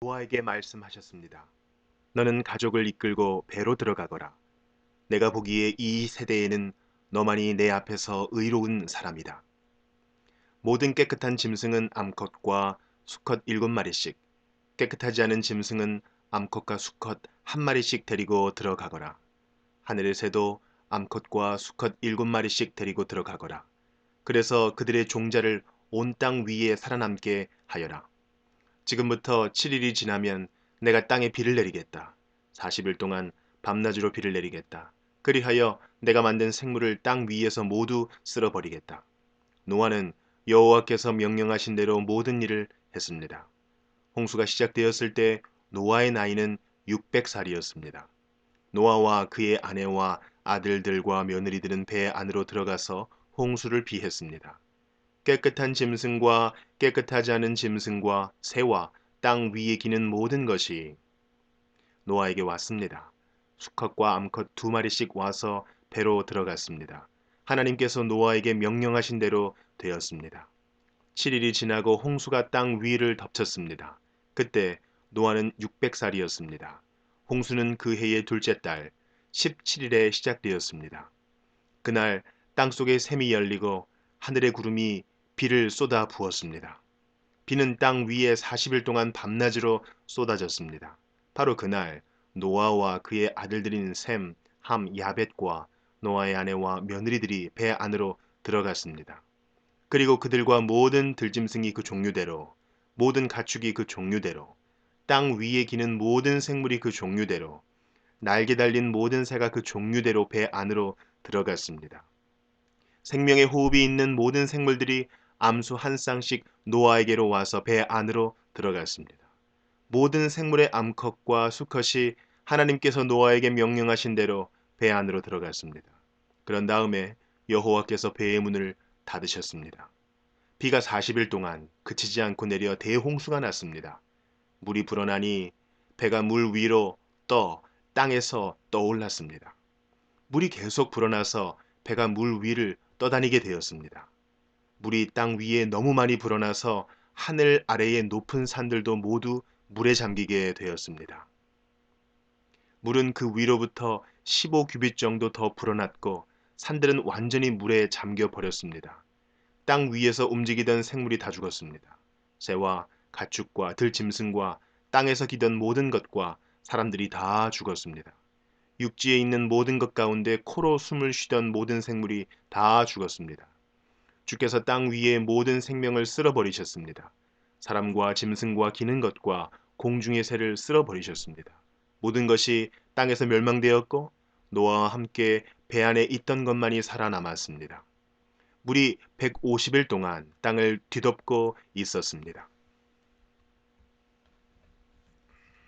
노아에게 말씀하셨습니다. 너는 가족을 이끌고 배로 들어가거라. 내가 보기에 이 세대에는 너만이 내 앞에서 의로운 사람이다. 모든 깨끗한 짐승은 암컷과 수컷 7마리씩, 깨끗하지 않은 짐승은 암컷과 수컷 1마리씩 데리고 들어가거라. 하늘의 새도 암컷과 수컷 7마리씩 데리고 들어가거라. 그래서 그들의 종자를 온 땅 위에 살아남게 하여라. 지금부터 7일이 지나면 내가 땅에 비를 내리겠다. 40일 동안 밤낮으로 비를 내리겠다. 그리하여 내가 만든 생물을 땅 위에서 모두 쓸어버리겠다. 노아는 여호와께서 명령하신 대로 모든 일을 했습니다. 홍수가 시작되었을 때 노아의 나이는 600살이었습니다. 노아와 그의 아내와 아들들과 며느리들은 배 안으로 들어가서 홍수를 피했습니다. 깨끗한 짐승과 깨끗하지 않은 짐승과 새와 땅 위에 기는 모든 것이 노아에게 왔습니다. 수컷과 암컷 2마리씩 와서 배로 들어갔습니다. 하나님께서 노아에게 명령하신 대로 되었습니다. 7일이 지나고 홍수가 땅 위를 덮쳤습니다. 그때 노아는 600살이었습니다. 홍수는 그 해의 둘째 달 17일에 시작되었습니다. 그날 땅속의 샘이 열리고 하늘의 구름이 비를 쏟아 부었습니다. 비는 땅 위에 40일 동안 밤낮으로 쏟아졌습니다. 바로 그날 노아와 그의 아들들인 셈, 함, 야벳과 노아의 아내와 며느리들이 배 안으로 들어갔습니다. 그리고 그들과 모든 들짐승이 그 종류대로, 모든 가축이 그 종류대로, 땅 위에 기는 모든 생물이 그 종류대로, 날개 달린 모든 새가 그 종류대로 배 안으로 들어갔습니다. 생명의 호흡이 있는 모든 생물들이 암수 한 쌍씩 노아에게로 와서 배 안으로 들어갔습니다. 모든 생물의 암컷과 수컷이 하나님께서 노아에게 명령하신 대로 배 안으로 들어갔습니다. 그런 다음에 여호와께서 배의 문을 닫으셨습니다. 비가 40일 동안 그치지 않고 내려 대홍수가 났습니다. 물이 불어나니 배가 물 위로 땅에서 떠올랐습니다. 물이 계속 불어나서 배가 물 위를 떠다니게 되었습니다. 물이 땅 위에 너무 많이 불어나서 하늘 아래의 높은 산들도 모두 물에 잠기게 되었습니다. 물은 그 위로부터 15규빗 정도 더 불어났고 산들은 완전히 물에 잠겨 버렸습니다. 땅 위에서 움직이던 생물이 다 죽었습니다. 새와 가축과 들짐승과 땅에서 기던 모든 것과 사람들이 다 죽었습니다. 육지에 있는 모든 것 가운데 코로 숨을 쉬던 모든 생물이 다 죽었습니다. 주께서 땅 위의 모든 생명을 쓸어버리셨습니다. 사람과 짐승과 기는 것과 공중의 새를 쓸어버리셨습니다. 모든 것이 땅에서 멸망되었고 노아와 함께 배 안에 있던 것만이 살아남았습니다. 물이 150일 동안 땅을 뒤덮고 있었습니다.